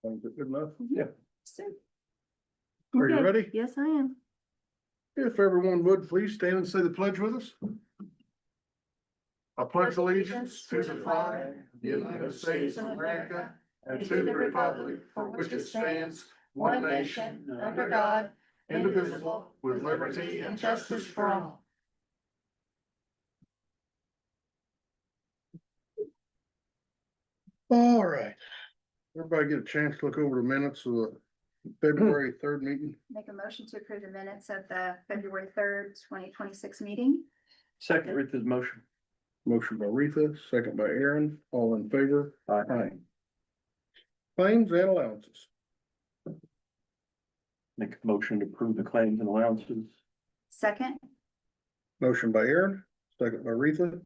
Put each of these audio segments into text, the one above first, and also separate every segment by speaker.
Speaker 1: Think that good enough?
Speaker 2: Yeah.
Speaker 1: Are you
Speaker 3: Okay.
Speaker 1: ready?
Speaker 3: Yes, I am.
Speaker 1: If everyone would please stand and say the pledge with us. I pledge allegiance to the flag of the United States of America and to the republic for which it stands, one nation, under God, indivisible, with liberty and justice for all. All right. Everybody get a chance to look over the minutes of the February 3rd meeting.
Speaker 4: Make a motion to approve the minutes of the February 3rd, 2026 meeting.
Speaker 2: Second Rita's motion.
Speaker 1: Motion by Retha, second by Aaron, all in favor?
Speaker 2: Aye.
Speaker 1: Claims and allowances.
Speaker 2: Make a motion to approve the claims and allowances.
Speaker 4: Second,
Speaker 1: Motion by Aaron, second by Retha,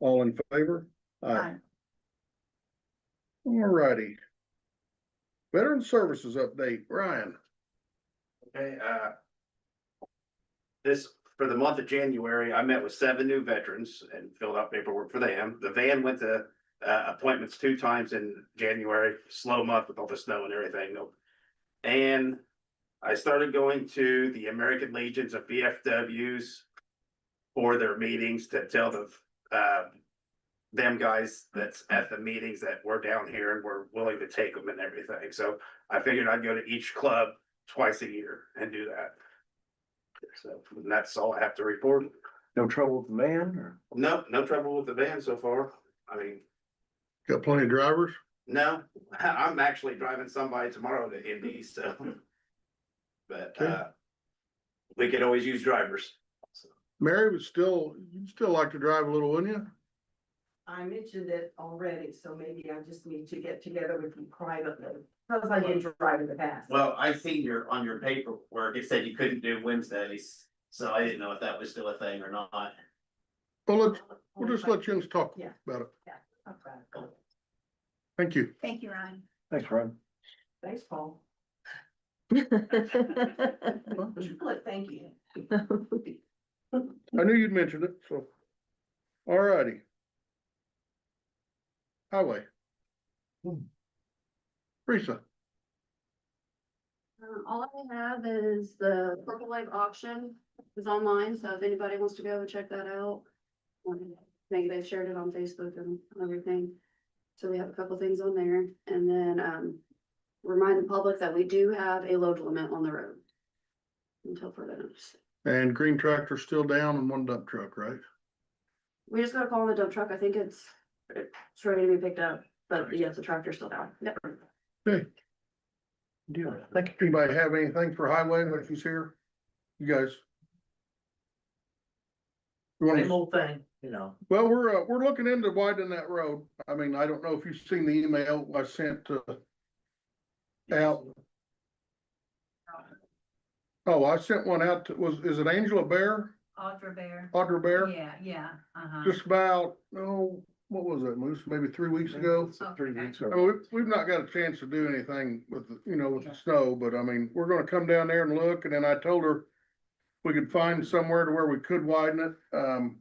Speaker 1: all in favor?
Speaker 4: aye.
Speaker 1: All righty. Veteran Services update, Ryan.
Speaker 5: Okay, this, for the month of January, I met with 7 new veterans and filled out paperwork for them. The van went to appointments 2 times in January, slow month with all the snow and everything. And I started going to the American Legions of VFWs for their meetings to tell them guys that's at the meetings that we're down here and we're willing to take them and everything. So I figured I'd go to each club twice a year and do that. So that's all I have to report.
Speaker 2: No trouble with the van or?
Speaker 5: No trouble with the van so far. I mean,
Speaker 1: Got plenty of drivers?
Speaker 5: no, I'm actually driving somebody tomorrow to Indy, so. But,
Speaker 1: Okay.
Speaker 5: we could always use drivers.
Speaker 1: Mary would still, you'd still like to drive a little, wouldn't you?
Speaker 6: I mentioned it already, so maybe I just need to get together with you privately, because I didn't drive in the past.
Speaker 7: Well, I seen on your paperwork, it said you couldn't do Wednesdays, so I didn't know if that was still a thing or not.
Speaker 1: Well, we'll just let you talk
Speaker 6: Yeah.
Speaker 1: about it.
Speaker 6: Okay.
Speaker 1: Thank you.
Speaker 4: Thank you, Ryan.
Speaker 2: Thanks, Ron.
Speaker 6: Thanks, Paul.
Speaker 3: Well,
Speaker 6: Look, thank you.
Speaker 1: I knew you'd mentioned it, so. All righty. Highway. Teresa,
Speaker 8: All I have is the Purple Lake auction is online, so if anybody wants to go check that out. Maybe they've shared it on Facebook and everything. So we have a couple things on there, and then, remind the public that we do have a load limit on the road. Until further notice.
Speaker 1: and green tractor still down and 1 dump truck, right?
Speaker 8: We just gotta call in the dump truck. I think it's ready to be picked up, but yes, the tractor's still down. Yep.
Speaker 1: Okay.
Speaker 2: Thank you.
Speaker 1: Anybody have anything for highway that you's here? You guys? You wanna-
Speaker 7: Same old thing, you know.
Speaker 1: Well, we're looking into widening that road. I mean, I don't know if you've seen the email I sent out. Oh, I sent one out to, is it Angela Bear?
Speaker 3: Audra Bear.
Speaker 1: Audra Bear?
Speaker 3: Yeah,
Speaker 1: Just about, what was that, Moose? Maybe 3 weeks ago?
Speaker 2: 3 weeks
Speaker 1: I
Speaker 2: ago.
Speaker 1: mean, we've not got a chance to do anything with, with the snow, but I mean, we're gonna come down there and look, and then I told her we could find somewhere to where we could widen it.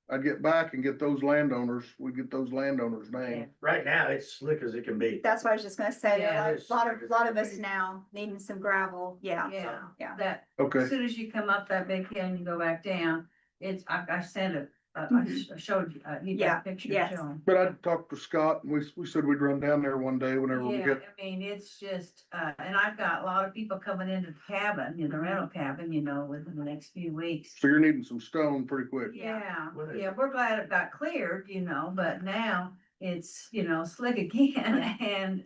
Speaker 1: I'd get back and get those landowners, we'd get those landowners' name.
Speaker 7: Right now, it's slick as it can be.
Speaker 4: That's what I was just gonna say.
Speaker 3: Yeah,
Speaker 4: A lot of us now needing some gravel. Yeah.
Speaker 3: Yeah.
Speaker 4: Yeah.
Speaker 3: That,
Speaker 1: Okay,
Speaker 3: as soon as you come up that big hill and you go back down, it's, I sent it, I showed you, you
Speaker 4: Yeah,
Speaker 3: got a picture
Speaker 4: yes.
Speaker 3: showing.
Speaker 1: but I talked to Scott, and we said we'd run down there one day whenever we
Speaker 3: Yeah,
Speaker 1: get,
Speaker 3: I mean, it's just, and I've got a lot of people coming into the cabin, the rental cabin, within the next few weeks.
Speaker 1: so you're needing some stone pretty quick.
Speaker 3: Yeah,
Speaker 7: What is
Speaker 3: yeah, we're glad it got cleared, but now it's, slick again and,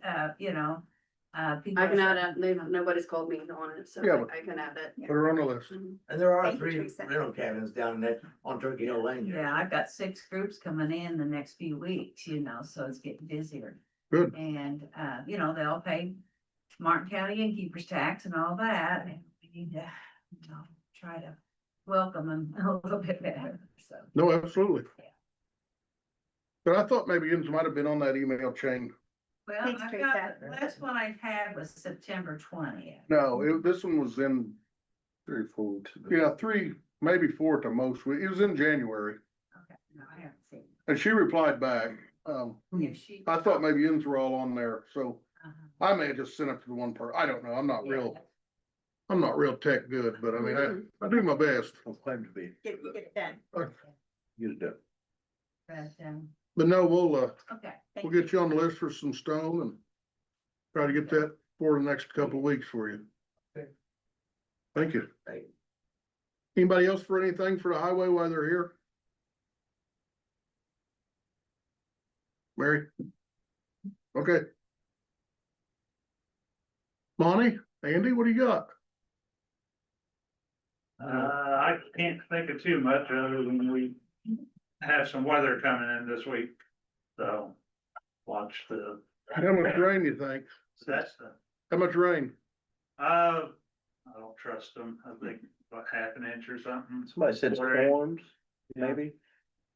Speaker 3: people.
Speaker 8: I can
Speaker 3: are
Speaker 8: add it. Nobody's called me on it, so
Speaker 1: Yeah, but-
Speaker 8: I can add it.
Speaker 1: Put her on the list.
Speaker 8: Mhm.
Speaker 7: And there are
Speaker 4: Thank you,
Speaker 7: 3
Speaker 4: Teresa.
Speaker 7: rental cabins down there on Turkey Hill Lane.
Speaker 3: Yeah, I've got 6 groups coming in the next few weeks, so it's getting busier.
Speaker 1: Good.
Speaker 3: And, they all pay Martin County innkeeper's tax and all that, and we need to, try to welcome them a little bit better, so.
Speaker 1: No, absolutely.
Speaker 3: Yeah.
Speaker 1: But I thought maybe yours might have been on that email chain.
Speaker 3: Well,
Speaker 4: Thanks,
Speaker 3: I've
Speaker 4: Teresa.
Speaker 3: got, the last one I had was September 20th.
Speaker 1: No, this one was in,
Speaker 2: 34 weeks ago.
Speaker 1: yeah, 3, maybe 4 at the most. It was in January.
Speaker 3: Okay, no, I haven't seen it.
Speaker 1: And she replied back.
Speaker 3: Yeah, she.
Speaker 1: I thought maybe yours were all on there, so
Speaker 3: Uh-huh.
Speaker 1: I may have just sent it to the one part, I don't know, I'm not real tech good, but I mean, I do my best.
Speaker 2: Don't claim to be,
Speaker 6: Get it done.
Speaker 2: get it done.
Speaker 3: But,
Speaker 1: But no,
Speaker 3: okay.
Speaker 1: we'll get you on the list for some stone and try to get that for the next couple of weeks for you. Thank you. Anybody else for anything for the highway while they're here? Mary? Okay. Monty, Andy, what do you got?
Speaker 9: I can't think of too much other than we have some weather coming in this week. So watch the,
Speaker 1: How much rain you think?
Speaker 9: that's the,
Speaker 1: How much rain?
Speaker 9: I don't trust them. I think about half an inch or something.
Speaker 2: Somebody said
Speaker 9: Quarter inch.
Speaker 2: storms,
Speaker 9: Yeah.
Speaker 2: maybe?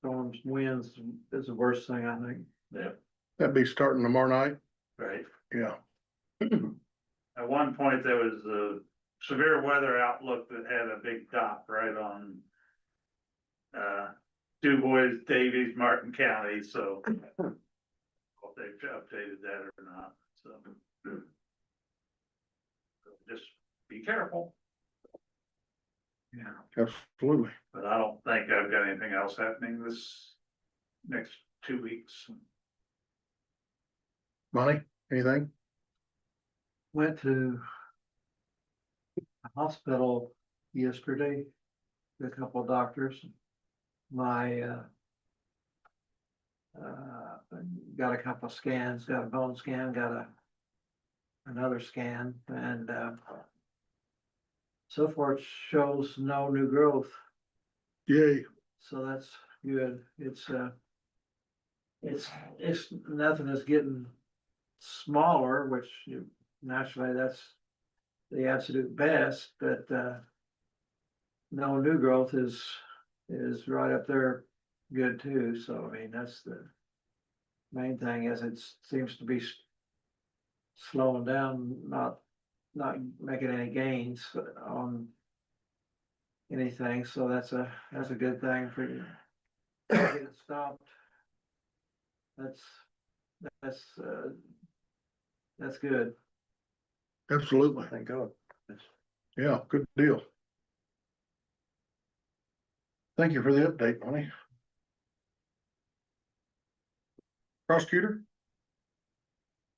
Speaker 10: Storms, winds is the worst thing, I think.
Speaker 9: Yeah,
Speaker 1: That'd be starting tomorrow night.
Speaker 9: right.
Speaker 1: Yeah.
Speaker 9: At one point, there was a severe weather outlook that had a big dot right on Du Bois, Davies, Martin County, so if they've updated that or not, so. Just be careful. Yeah,
Speaker 1: Absolutely.
Speaker 9: but I don't think I've got anything else happening this next 2 weeks.
Speaker 1: Monty, anything?
Speaker 10: Went to a hospital yesterday, with a couple of doctors. My, got a couple of scans, got a bone scan, got another scan, and, so far it shows no new growth,
Speaker 1: Yay.
Speaker 10: so that's good. It's nothing is getting smaller, which naturally that's the absolute best, but, no new growth is right up there good too, so I mean, that's the main thing is it seems to be slowing down, not making any gains on anything, so that's a good thing for you. Get it stopped. That's good.
Speaker 1: Absolutely.
Speaker 2: Thank God.
Speaker 1: Yeah, good deal. Thank you for the update, Monty. Prosecutor?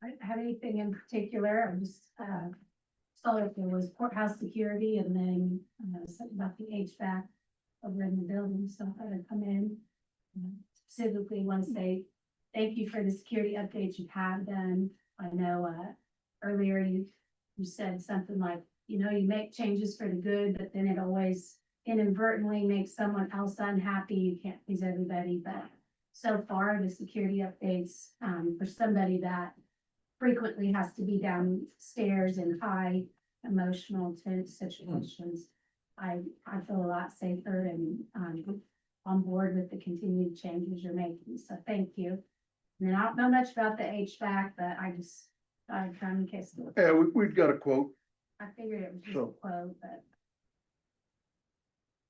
Speaker 11: I don't have anything in particular, I just, saw that there was courthouse security and then, something about the HVAC over in the building, so I thought I'd come in. Specifically want to say thank you for the security updates you've had done. I know, earlier you said something like, you know, you make changes for the good, but then it always inadvertently makes someone else unhappy. You can't please everybody, but so far the security updates, for somebody that frequently has to be downstairs in high emotional tense situations, I feel a lot safer and, on board with the continued changes you're making. So thank you. And then I don't know much about the HVAC, but I just thought I'd come in case.
Speaker 1: Yeah, we've got a quote.
Speaker 11: I figured it was just a
Speaker 1: So-
Speaker 11: quote, but.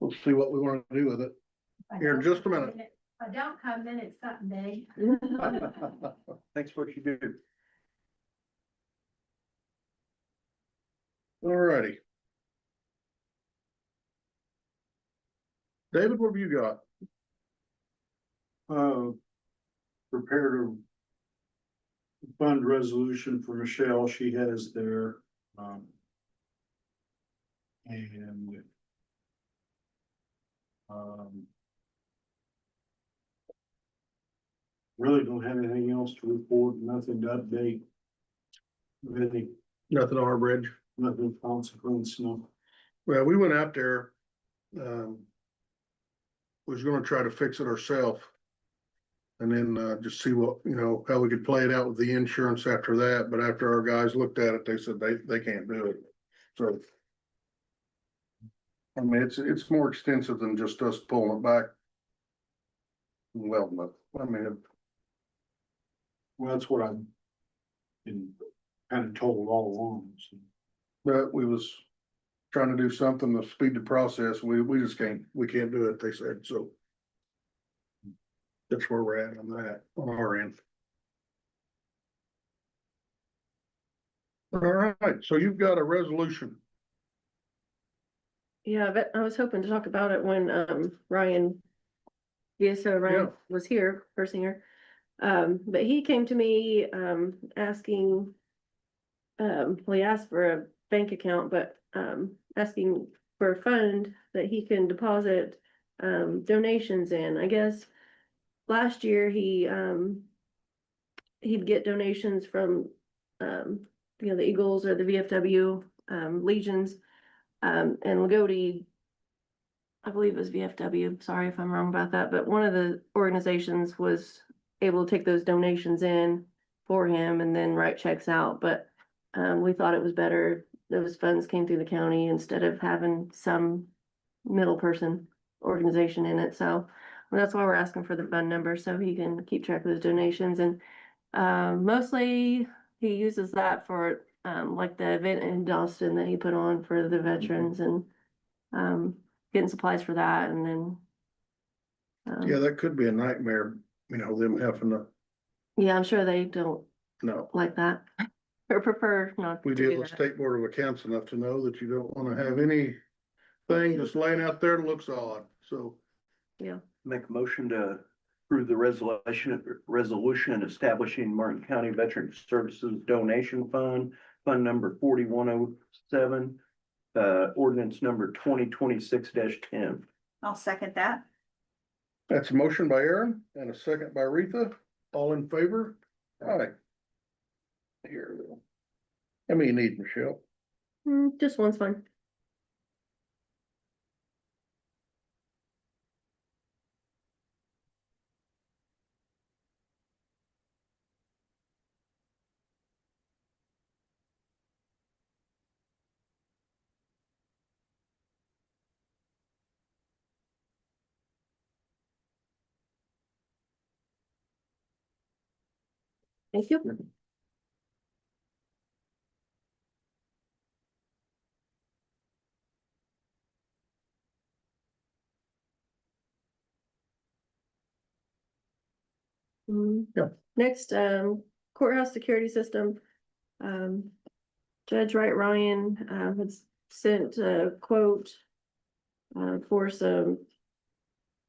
Speaker 1: We'll see what we want to do with it.
Speaker 11: if I
Speaker 1: Here in
Speaker 11: don't
Speaker 1: just a
Speaker 11: come
Speaker 1: minute.
Speaker 11: in, If I don't come in, it's something big.
Speaker 2: Thanks for what you do.
Speaker 1: Alrighty. David, what have you got?
Speaker 12: Prepared a fund resolution for Michelle, she has there, and really don't have anything else to report, nothing to update. Really,
Speaker 1: Nothing on our bridge.
Speaker 12: nothing of consequence, no.
Speaker 1: Well, we went out there. Was gonna try to fix it ourselves. And then, just see what, how we could play it out with the insurance after that, but after our guys looked at it, they said they can't do it, so. I mean, it's more extensive than just us pulling it back. Well, but, I mean,
Speaker 12: Well, that's what I've been kind of told all along, so.
Speaker 1: but we was trying to do something to speed the process, we just we can't do it, they said, so. That's where we're at on that, on our end. All right, so you've got a resolution.
Speaker 13: Yeah, but I was hoping to talk about it when, Ryan. So Ryan
Speaker 1: Yeah.
Speaker 13: was here, Persinger. But he came to me, asking. Well, he asked for a bank account, but, asking for a fund that he can deposit, donations in, I guess. Last year, he'd get donations from, the Eagles or the VFW, Legions, and Lagodi. I believe it was VFW, sorry if I'm wrong about that, but one of the organizations was able to take those donations in for him and then write checks out, but, we thought it was better, those funds came through the county instead of having some middle person organization in it, so that's why we're asking for the fund number, so he can keep track of those donations, and, mostly he uses that for, like the event in Austin that he put on for the veterans and, getting supplies for that and then.
Speaker 1: Yeah, that could be a nightmare, them having to,
Speaker 13: Yeah, I'm sure they don't
Speaker 1: no.
Speaker 13: like that or prefer not to
Speaker 1: We
Speaker 13: do
Speaker 1: deal with
Speaker 13: that.
Speaker 1: State Board of Accounts enough to know that you don't wanna have anything just laying out there that looks odd, so.
Speaker 2: Make a motion to approve the resolution establishing Martin County Veteran Services Donation Fund, fund number 4107, ordinance number 2026-10.
Speaker 4: I'll second that.
Speaker 1: That's a motion by Aaron and a second by Retha. All in favor? Aye. Here. How many you need, Michelle?
Speaker 13: Just one's fine. Thank you.
Speaker 1: Yeah.
Speaker 13: Next, courthouse security system. Judge Wright Ryan, had sent a quote, for some,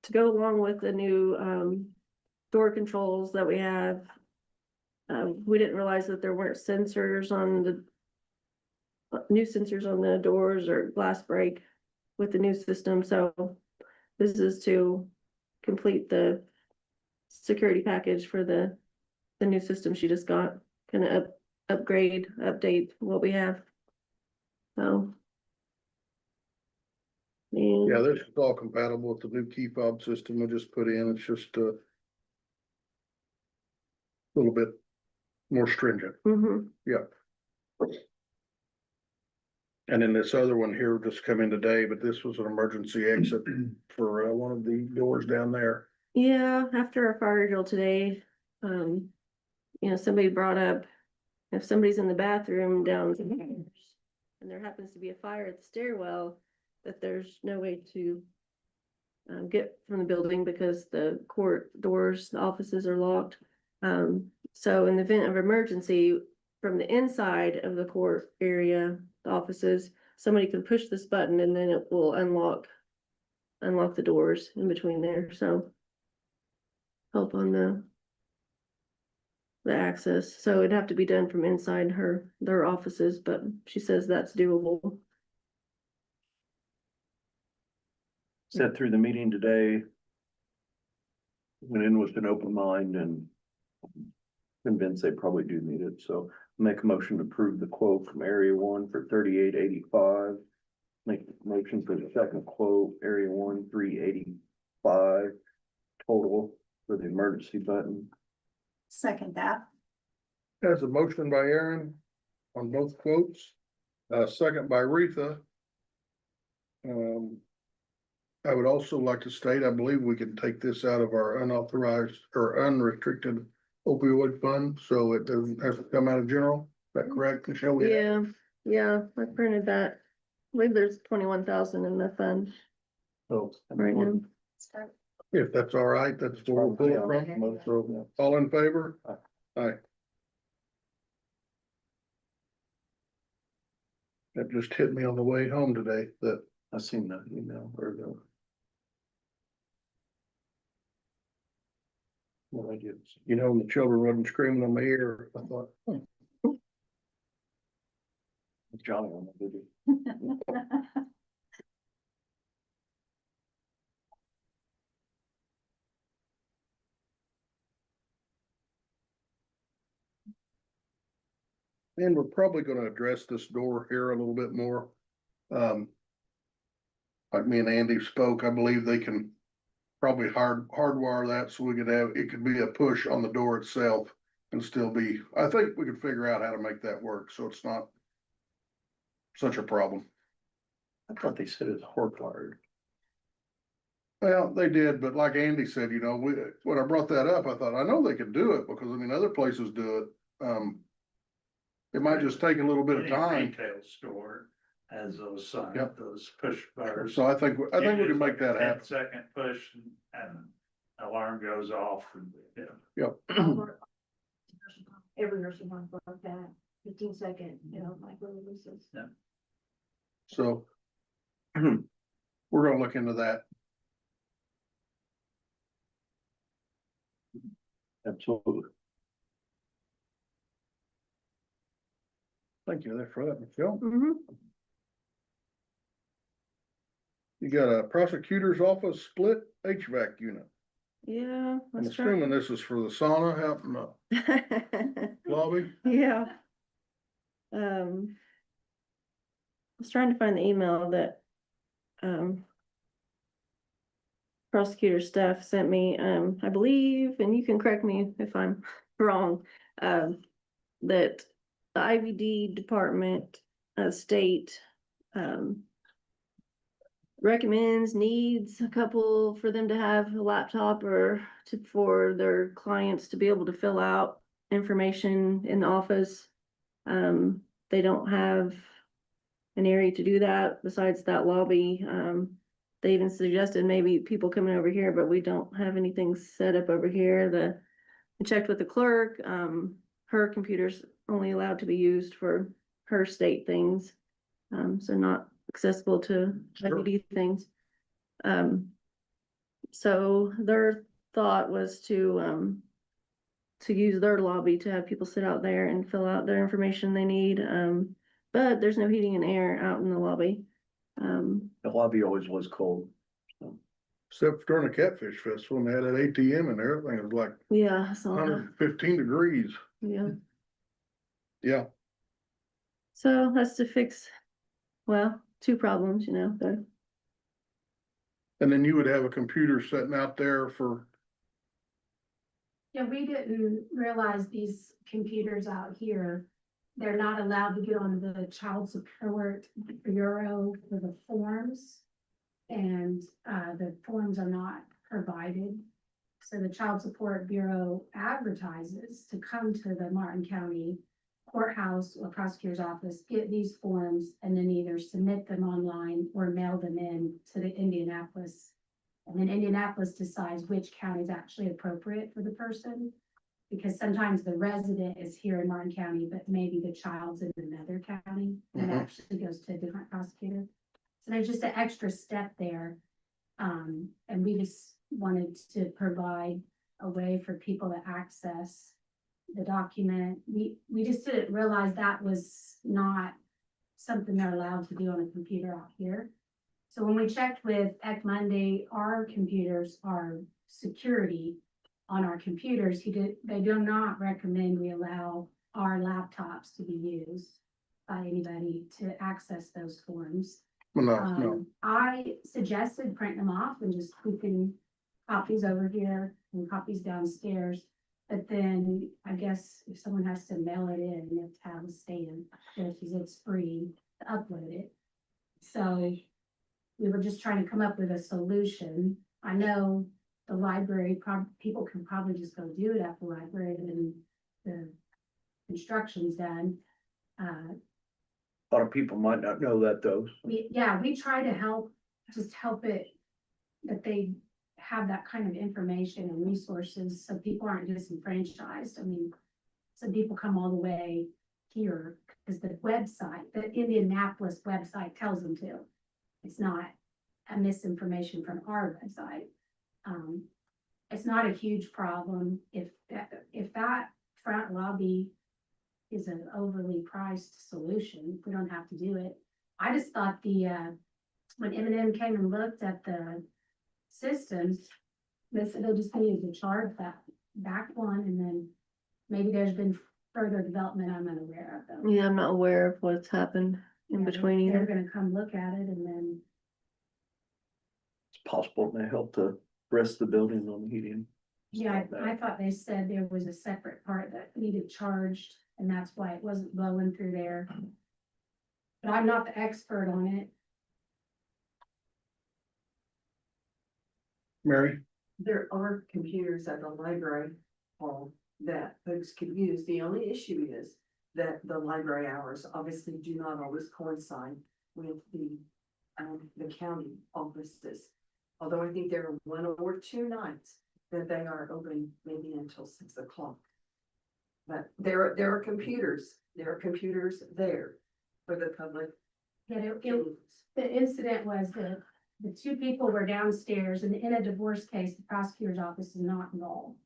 Speaker 13: to go along with the new, door controls that we have. We didn't realize that there weren't sensors on the new sensors on the doors or glass break with the new system, so this is to complete the security package for the new system she just got, kind of upgrade, update what we have. So.
Speaker 1: Yeah,
Speaker 13: And,
Speaker 1: this is all compatible with the new key fob system we just put in. It's just a little bit more stringent.
Speaker 13: mhm.
Speaker 1: And then this other one here just come in today, but this was an emergency exit for one of the doors down there.
Speaker 13: Yeah, after our fire drill today, somebody brought up, if somebody's in the bathroom downstairs and there happens to be a fire at the stairwell, that there's no way to get from the building because the court doors, the offices are locked. So in the event of emergency, from the inside of the court area, the offices, somebody can push this button and then it will unlock the doors in between there, so help on the access, so it'd have to be done from inside their offices, but she says that's doable.
Speaker 2: Sat through the meeting today. Went in with an open mind and convinced they probably do need it, so make a motion to approve the quote from Area 1 for 3885. Make a motion for the second quote, Area 1, 385 total for the emergency button.
Speaker 4: Second that.
Speaker 1: Has a motion by Aaron on both quotes, second by Retha. I would also like to state, I believe we can take this out of our unauthorized or unrestricted opioid fund, so it doesn't have to come out of general. Is that correct, Michelle?
Speaker 13: Yeah, I printed that. I believe there's 21,000 in the fund
Speaker 1: So,
Speaker 13: right now.
Speaker 4: Start.
Speaker 1: if that's all right, that's where we'll pull it from. So, all in favor? Aye. That just hit me on the way home today, that
Speaker 2: I seen that email or the. Well, I did.
Speaker 1: you know, when the children wasn't screaming in my ear, I thought,
Speaker 2: Johnny on the video.
Speaker 1: and we're probably gonna address this door here a little bit more. Like me and Andy spoke, I believe they can probably hardwire that so we could have, it could be a push on the door itself and still be, I think we could figure out how to make that work, so it's not such a problem.
Speaker 2: I thought they said it's hardwired.
Speaker 1: Well, they did, but like Andy said, you know, when I brought that up, I thought, I know they could do it, because I mean, other places do it. It might just take a little bit of
Speaker 9: Any
Speaker 1: time,
Speaker 9: Retail store has those,
Speaker 1: Yep.
Speaker 9: those push buttons.
Speaker 1: so I think we can make that happen.
Speaker 9: 10-second push and alarm goes off and, yeah.
Speaker 1: Yep.
Speaker 11: Every nursing home like that, 15-second, you know, like releases.
Speaker 1: So we're gonna look into that.
Speaker 2: Absolutely.
Speaker 1: Thank you there for that, Michelle.
Speaker 13: Mhm.
Speaker 1: You got a prosecutor's office split HVAC unit.
Speaker 13: Yeah.
Speaker 1: I'm
Speaker 13: let's try.
Speaker 1: assuming this is for the sauna out in the lobby.
Speaker 13: Yeah. I was trying to find the email that, prosecutor staff sent me, I believe, and you can correct me if I'm wrong, that the IVD department, state, recommends, needs a couple for them to have a laptop or for their clients to be able to fill out information in the office. They don't have an area to do that besides that lobby. They even suggested maybe people coming over here, but we don't have anything set up over here. I checked with the clerk, her computer's only allowed to be used for her state things. So not accessible to IVD things. So their thought was to use their lobby to have people sit out there and fill out their information they need. But there's no heating and air out in the lobby.
Speaker 2: The lobby always was cold.
Speaker 1: Except during the Catfish Festival, and they had that ATM in there, everything was like
Speaker 13: Yeah, I saw that.
Speaker 1: 115 degrees.
Speaker 13: Yeah.
Speaker 1: Yeah,
Speaker 13: So that's to fix, well, two problems, you know, the
Speaker 1: and then you would have a computer sitting out there for,
Speaker 11: Yeah, we didn't realize these computers out here, they're not allowed to get on the child support bureau for the forms. And the forms are not provided. So the Child Support Bureau advertises to come to the Martin County courthouse or prosecutor's office, get these forms, and then either submit them online or mail them in to the Indianapolis. And then Indianapolis decides which county is actually appropriate for the person. Because sometimes the resident is here in Martin County, but maybe the child's in another county, and it actually goes to a different prosecutor. So there's just an extra step there. And we just wanted to provide a way for people to access the document. We just didn't realize that was not something they're allowed to do on a computer out here. So when we checked with Monday, our computers are security on our computers. They do not recommend we allow our laptops to be used by anybody to access those forms.
Speaker 1: no.
Speaker 11: I suggested printing them off and just keeping copies over here and copies downstairs. But then I guess if someone has to mail it in, you have to have a stand, because it's free to upload it. So we were just trying to come up with a solution. I know the library, people can probably just go do it at the library and the construction's done.
Speaker 2: A lot of people might not know that though.
Speaker 11: We try to help it, that they have that kind of information and resources, so people aren't disenfranchised. I mean, some people come all the way here because the website, the Indianapolis website tells them to. It's not a misinformation from our website. It's not a huge problem if that front lobby is an overly priced solution, we don't have to do it. I just thought when M&M came and looked at the systems, they said they just needed to charge that back one, and then maybe there's been further development I'm unaware of. Though.
Speaker 13: Yeah, I'm not aware of what's happened in
Speaker 11: Yeah,
Speaker 13: between
Speaker 11: They're
Speaker 13: either.
Speaker 11: gonna come look at it and then,
Speaker 2: It's possible it may help to rest the building on the heating.
Speaker 11: yeah, I thought they said there was a separate part that needed charged, and that's why it wasn't blowing through there. But I'm not the expert on it.
Speaker 1: Mary?
Speaker 6: There are computers at the library hall that folks could use. The only issue is that the library hours obviously do not always coincide with the county offices. Although I think there are 1 or 2 nights that they are open maybe until 6 o'clock. But there are computers there for the public.
Speaker 11: Yeah, the incident was that the 2 people were downstairs, and in a divorce case, the prosecutor's office is not involved.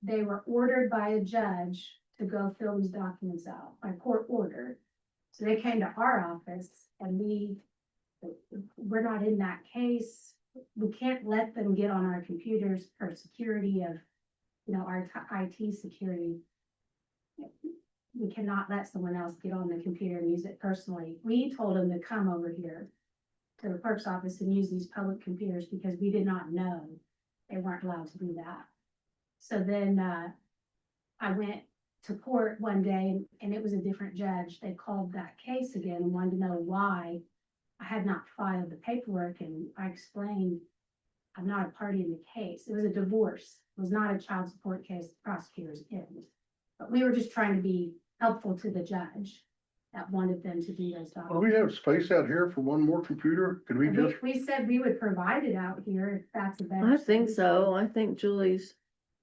Speaker 11: They were ordered by a judge to go fill these documents out by court order. So they came to our office, and we're not in that case. We can't let them get on our computers for security of, our IT security. We cannot let someone else get on the computer and use it personally. We told them to come over here to the clerk's office and use these public computers because we did not know they weren't allowed to do that. So then, I went to court one day and it was a different judge. They called that case again and wanted to know why I had not filed the paperwork, and I explained I'm not a party in the case. It was a divorce. It was not a child support case. The prosecutor's in. But we were just trying to be helpful to the judge that wanted them to do those
Speaker 1: Well,
Speaker 11: documents.
Speaker 1: we have space out here for one more computer. Could we
Speaker 11: And
Speaker 1: just,
Speaker 11: we said we would provide it out here if that's a better.
Speaker 13: I think
Speaker 11: solution.
Speaker 13: so. I think Julie's,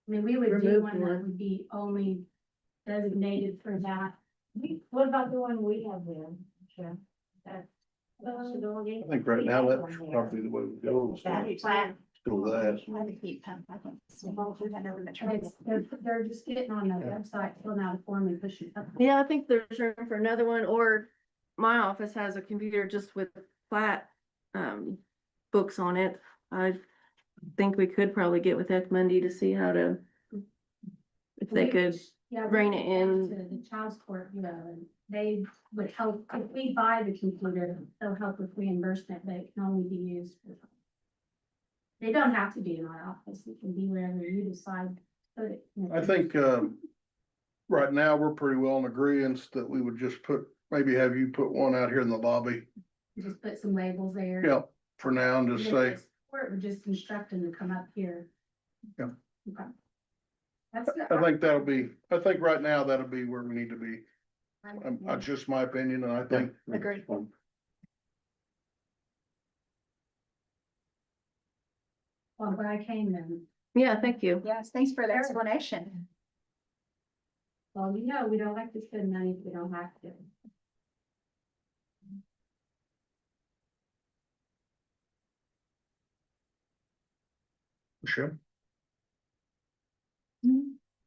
Speaker 11: I mean, we would do
Speaker 13: Remove
Speaker 11: one that
Speaker 13: one.
Speaker 11: would be only designated for that. What about the one we have there? Sure.
Speaker 1: I think right now that's probably the way we go. So go with that.
Speaker 11: They're just getting on the website, filling out a form and pushing it up.
Speaker 13: yeah, I think there's room for another one, or my office has a computer just with flat, books on it. I think we could probably get with Ecmundi to see how to, if they could,
Speaker 11: Yeah,
Speaker 13: bring
Speaker 11: we
Speaker 13: it
Speaker 11: could go
Speaker 13: in.
Speaker 11: To the child support, and they would help, if we buy the computer, they'll help with reimbursement, but it can only be used for. They don't have to be in our office, it can be wherever you decide. to put it.
Speaker 1: I think, right now, we're pretty well in agreement that we would just maybe have you put one out here in the lobby.
Speaker 11: Just put some labels there.
Speaker 1: Yeah, for now, and just say,
Speaker 11: Or we're just instructing to come up here.
Speaker 1: Yeah.
Speaker 11: Okay. That's good.
Speaker 1: I think right now that'll be where we need to be. That's just my opinion, and I think.
Speaker 13: Agreed.
Speaker 11: Well, I'm glad I came then.
Speaker 13: Yeah, thank you.
Speaker 4: Yes, thanks for the explanation.
Speaker 11: Well, we don't like to spend money if we don't have to.
Speaker 1: Sure.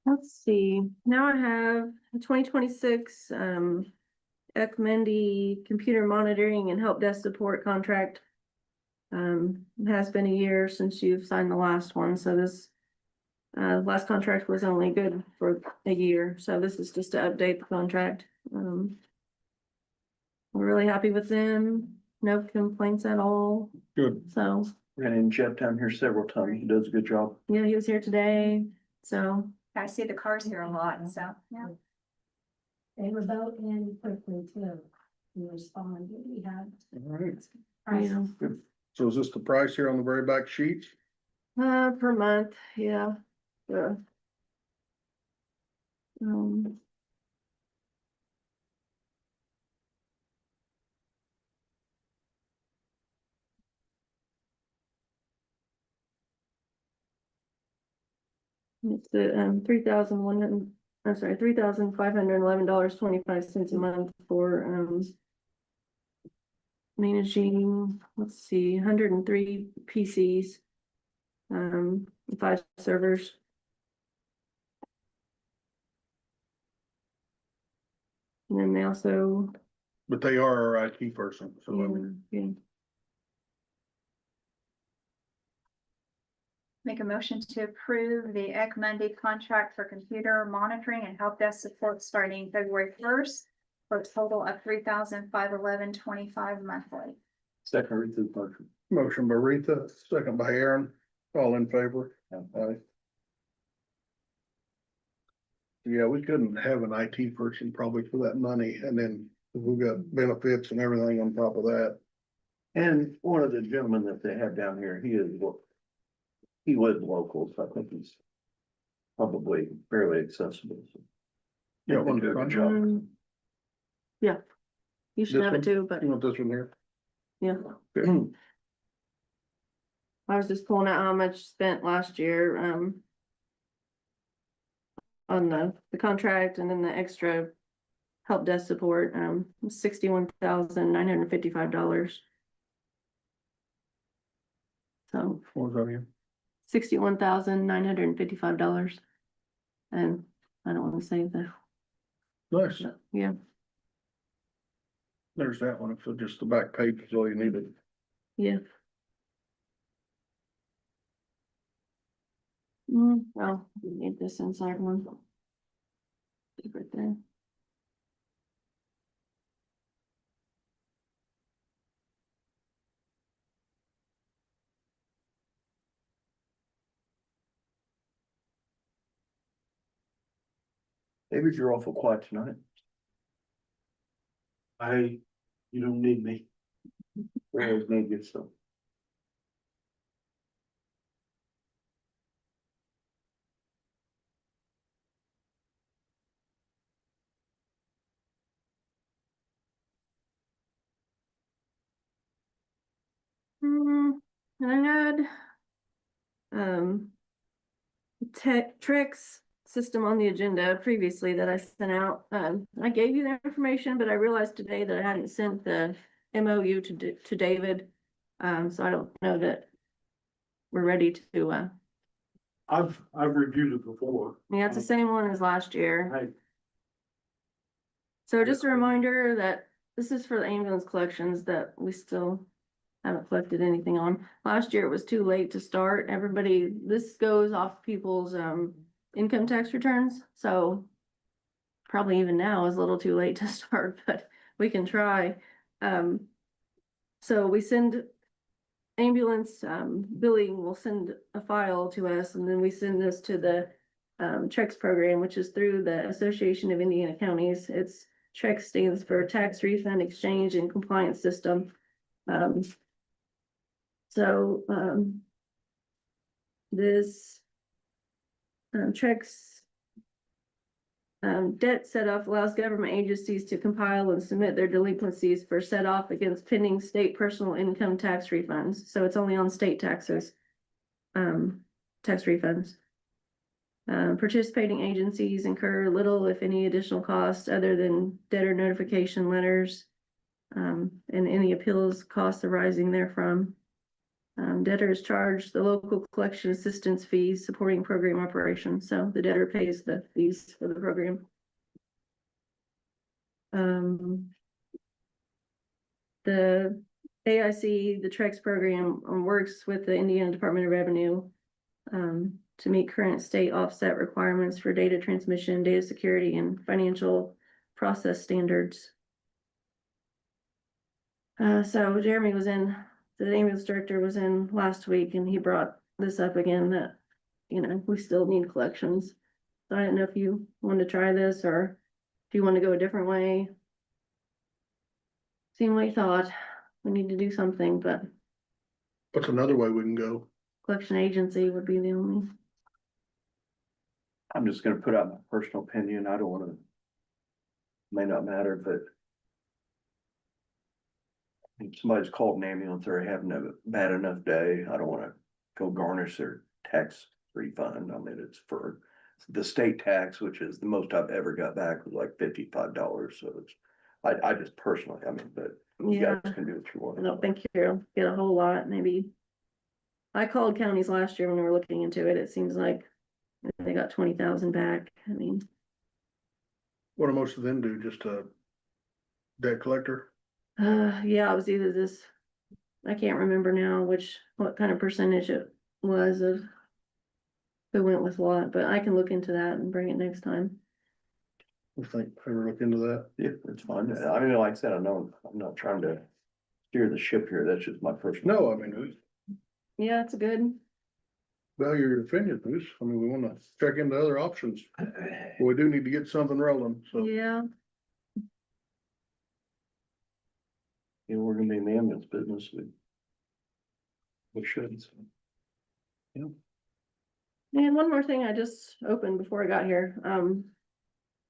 Speaker 13: Let's see, now I have the 2026, Ecmundi computer monitoring and help desk support contract. It has been a year since you've signed the last one, so this last contract was only good for a year, so this is just to update the contract. We're really happy with them, no complaints at all,
Speaker 1: Good.
Speaker 13: so,
Speaker 2: Ran in Jeff down here several times. He does a good job.
Speaker 13: yeah, he was here today, so.
Speaker 4: I see the cars here a lot, so, yeah.
Speaker 11: They were both in quickly too. We responded, we had.
Speaker 1: All right.
Speaker 11: prices.
Speaker 13: Yeah.
Speaker 1: So is this the price here on the very back sheet?
Speaker 13: Per month, yeah. Yeah. It's the, 3,100 I'm sorry, $3,511.25 a month for, managing, let's see, 103 PCs, 5 servers. And then they also,
Speaker 1: But they are our IT person, so I mean,
Speaker 13: yeah,
Speaker 4: Make a motion to approve the ECMundy contract for computer monitoring and help desk support starting February first for a total of $3,511.25 monthly.
Speaker 2: Second read through the motion.
Speaker 1: motion by Rita, second by Aaron, all in favor. Aye. Yeah, we couldn't have an IT person probably for that money, and then we've got benefits and everything on top of that.
Speaker 2: And one of the gentlemen that they have down here, he was local, so I think he's probably fairly accessible. So.
Speaker 1: Yeah,
Speaker 2: They do a good job.
Speaker 13: yeah. You should
Speaker 1: This
Speaker 13: have
Speaker 1: one?
Speaker 13: it too, but
Speaker 1: You want this one here?
Speaker 13: yeah.
Speaker 1: Okay.
Speaker 13: I was just pulling out how much spent last year, on the contract and then the extra help desk support, $61,955. So
Speaker 1: What was that here?
Speaker 13: $61,955. And I don't want to say that,
Speaker 1: Nice,
Speaker 13: yeah,
Speaker 1: there's that one, so just the back page is all you needed.
Speaker 13: yeah. Well, we need this inside one. Keep it there.
Speaker 2: David, you're awful quiet tonight.
Speaker 12: You don't need me.
Speaker 2: We always need you, so.
Speaker 13: And I had, Trex system on the agenda previously that I sent out. I gave you that information, but I realized today that I hadn't sent the MOU to David. So I don't know that we're ready to,
Speaker 12: I've reviewed it before.
Speaker 13: yeah, it's the same one as last year.
Speaker 12: Hey,
Speaker 13: So just a reminder that this is for the ambulance collections that we still haven't collected anything on. Last year it was too late to start. Everybody, this goes off people's income tax returns, so probably even now is a little too late to start, but we can try. So we send ambulance billing will send a file to us, and then we send this to the Trex program, which is through the Association of Indiana Counties. It's Trex stands for Tax Refund Exchange and Compliance System. This Trex debt set-off allows government agencies to compile and submit their delinquencies for set-off against pending state personal income tax refunds. So it's only on state taxes, tax refunds. Participating agencies incur little, if any, additional costs other than debtor notification letters, and any appeals costs arising therefrom. Debtors charge the local collection assistance fees supporting program operations, so the debtor pays the fees for the program. The AIC, the Trex program, works with the Indiana Department of Revenue to meet current state offset requirements for data transmission, data security, and financial process standards. So Jeremy was in, the ambulance director was in last week, and he brought this up again that, you know, we still need collections. So I didn't know if you wanted to try this or if you want to go a different way. Seemed like you thought we need to do something, but
Speaker 1: What's another way we can go?
Speaker 13: collection agency would be the only.
Speaker 2: I'm just gonna put out my personal opinion. I don't wanna. May not matter, but. If somebody's called an ambulance or having a bad enough day, I don't wanna go garnish their tax refund. I mean, it's for the state tax, which is the most I've ever got back, was like $55, so it's. I just personally, I mean, but you
Speaker 13: Yeah,
Speaker 2: guys can do what you want.
Speaker 13: I don't think you'll get a whole lot, maybe. I called counties last year when we were looking into it. It seems like they got 20,000 back. I mean,
Speaker 1: What do most of them do? Just a debt collector?
Speaker 13: yeah, it was either this, I can't remember now what kind of percentage it was of who went with what, but I can look into that and bring it next time.
Speaker 1: I think, ever look into that?
Speaker 2: Yeah, it's fine. I mean, like I said, I'm not trying to steer the ship here. That's just my personal.
Speaker 1: No, I mean,
Speaker 13: Yeah, it's a good.
Speaker 1: value your opinion, Bruce. I mean, we wanna check into other options. But we do need to get something rolling, so.
Speaker 13: Yeah,
Speaker 2: You know, we're gonna be in the ambulance business. We should. So. Yeah.
Speaker 13: and one more thing I just opened before I got here.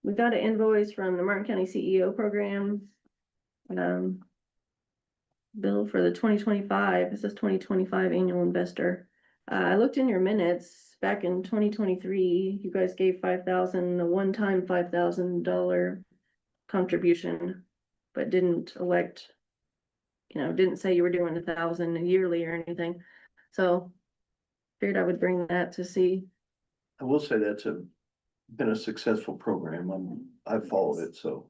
Speaker 13: We got an invoice from the Martin County CEO program. Bill for the 2025, it says 2025 annual investor. I looked in your minutes, back in 2023, you guys gave 5,000, a one-time $5,000 contribution, but didn't elect, didn't say you were doing 1,000 yearly or anything. So figured I would bring that to see.
Speaker 2: I will say that's been a successful program. I've followed it, so.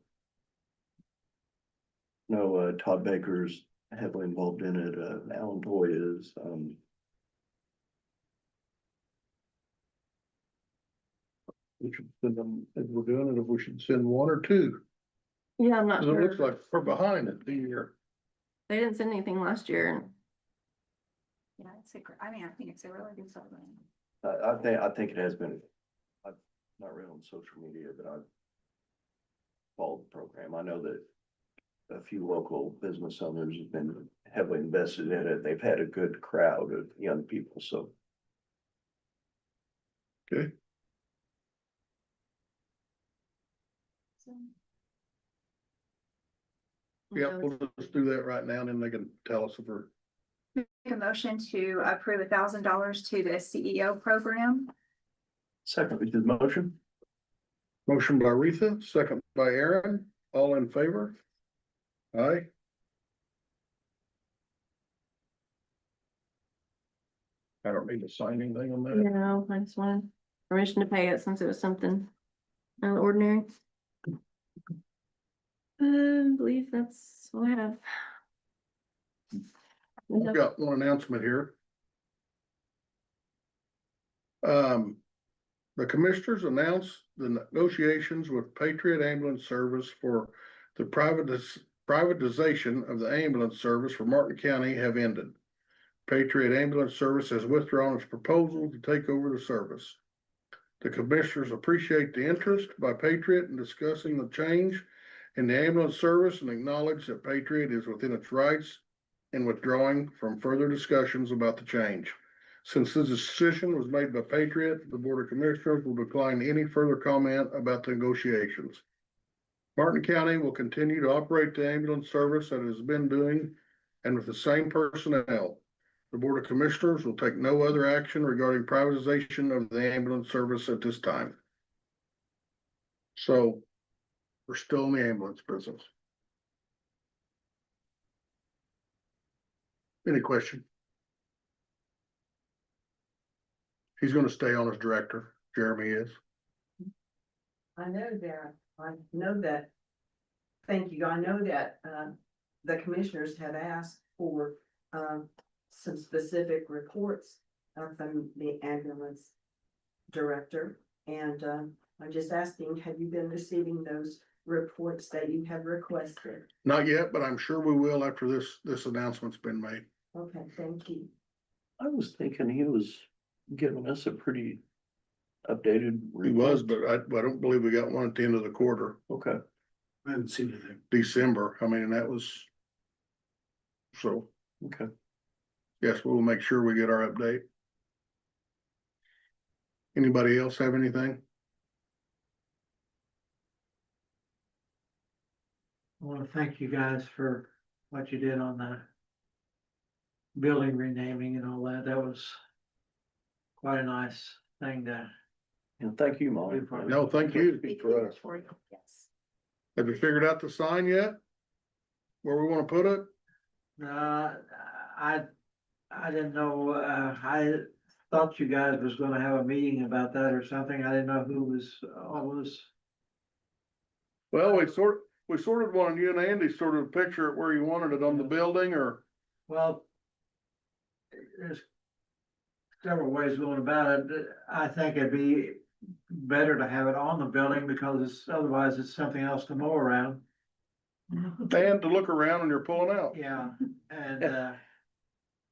Speaker 2: No, Todd Baker's heavily involved in it. Alan Toy is,
Speaker 1: We should send them, if we're doing it, if we should send one or two.
Speaker 13: Yeah, I'm not
Speaker 1: 'Cause it looks
Speaker 13: sure.
Speaker 1: like we're behind it the year.
Speaker 13: They didn't send anything last year.
Speaker 4: Yeah, I mean, I think it's a really good program.
Speaker 2: I think it has been. I've not read on social media, but I've followed the program. I know that a few local business owners have been heavily invested in it. They've had a good crowd of young people, so.
Speaker 1: Okay, yeah, we'll just do that right now, and then they can tell us if we're,
Speaker 4: Make a motion to approve $1,000 to the CEO program.
Speaker 2: Second, with the motion,
Speaker 1: motion by Retha, second by Aaron, all in favor? Aye. I don't need to sign anything on that.
Speaker 13: No, I just wanted permission to pay it since it was something out of the ordinary. I believe that's all I have.
Speaker 1: I've got one announcement here. The commissioners announced the negotiations with Patriot Ambulance Service for the privatization of the ambulance service for Martin County have ended. Patriot Ambulance Service has withdrawn its proposal to take over the service. The commissioners appreciate the interest by Patriot in discussing the change in the ambulance service and acknowledge that Patriot is within its rights in withdrawing from further discussions about the change. Since this decision was made by Patriot, the Board of Commissioners will decline any further comment about the negotiations. Martin County will continue to operate the ambulance service that it has been doing and with the same personnel. The Board of Commissioners will take no other action regarding privatization of the ambulance service at this time. So we're still in the ambulance business. Any question? He's gonna stay on as director, Jeremy is.
Speaker 6: I know that. Thank you. I know that, the commissioners had asked for, some specific reports, from the ambulance director. And, I'm just asking, have you been receiving those reports that you have requested?
Speaker 1: Not yet, but I'm sure we will after this announcement's been made.
Speaker 6: Okay, thank you.
Speaker 2: I was thinking he was giving us a pretty updated.
Speaker 1: He was, but I don't believe we got one at the end of the quarter,
Speaker 2: Okay,
Speaker 12: I haven't seen anything.
Speaker 1: December. I mean, and that was. So,
Speaker 2: okay.
Speaker 1: yes, we'll make sure we get our update. Anybody else have anything?
Speaker 10: I want to thank you guys for what you did on the building renaming and all that. That was quite a nice thing to
Speaker 2: And thank you, Molly.
Speaker 1: No, thank you.
Speaker 2: Speak for us.
Speaker 4: Yes.
Speaker 1: Have you figured out the sign yet? Where we wanna put it?
Speaker 10: I didn't know, I thought you guys was gonna have a meeting about that or something. I didn't know who was, always.
Speaker 1: Well, we sorted wanted you and Andy sort of picture it where you wanted it on the building or,
Speaker 10: Well, there's several ways going about it. I think it'd be better to have it on the building because otherwise it's something else to mow around.
Speaker 1: and to look around when you're pulling out.
Speaker 10: Yeah, and,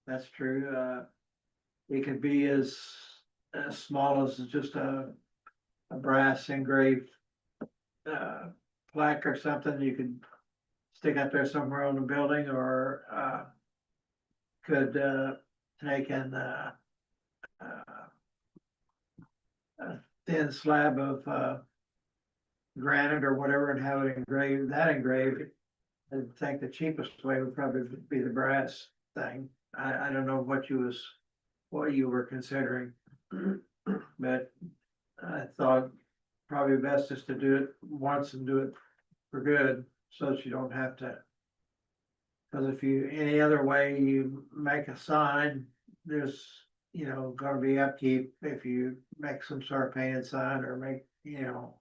Speaker 10: that's true. It could be as small as just a brass engraved, plaque or something you could stick up there somewhere on the building or, could, take and, a thin slab of, granite or whatever and have it engraved, I think the cheapest way would probably be the brass thing. I don't know what you were considering. But I thought probably best is to do it once and do it for good, so that you don't have to. Cause if you, any other way you make a sign, there's, gonna be upkeep if you make some sort of painted sign or make, it'll,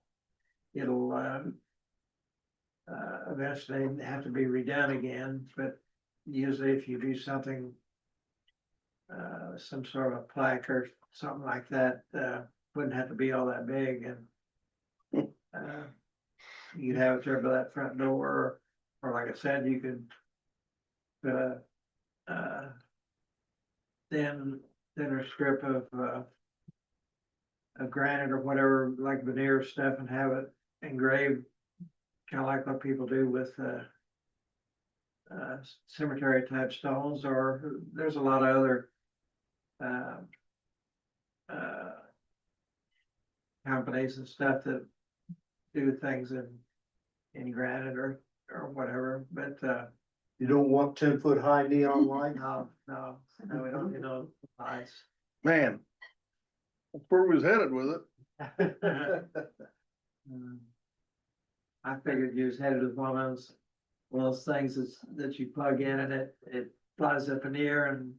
Speaker 10: eventually have to be redone again, but usually if you do something, some sort of a plaque or something like that, wouldn't have to be all that big and, you'd have it there by that front door, or like I said, you could put a, thinner strip of granite or whatever, like veneer stuff and have it engraved, kind of like what people do with, cemetery type stones, or there's a lot of other, companies and stuff that do things in granite or whatever, but,
Speaker 12: You don't want 10-foot high neon light?
Speaker 10: no, we don't, lights.
Speaker 1: Man. That's where we was headed with it.
Speaker 10: I figured you was headed with one of those things that you plug in and it flies up in the air and.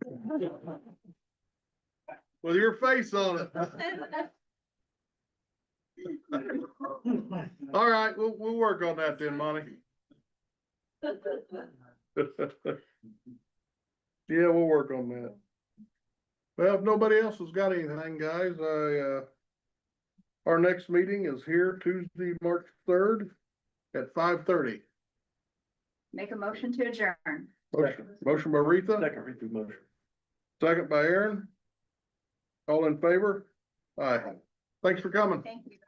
Speaker 1: With your face on it. All right, we'll work on that then, Monty. Yeah, we'll work on that. Well, if nobody else has got anything, guys, our next meeting is here Tuesday, March 3rd at 5:30.
Speaker 4: Make a motion to adjourn.
Speaker 1: Motion by Retha,
Speaker 2: Second read through motion.
Speaker 1: second by Aaron. All in favor? Aye. Thanks for coming.
Speaker 4: Thank you.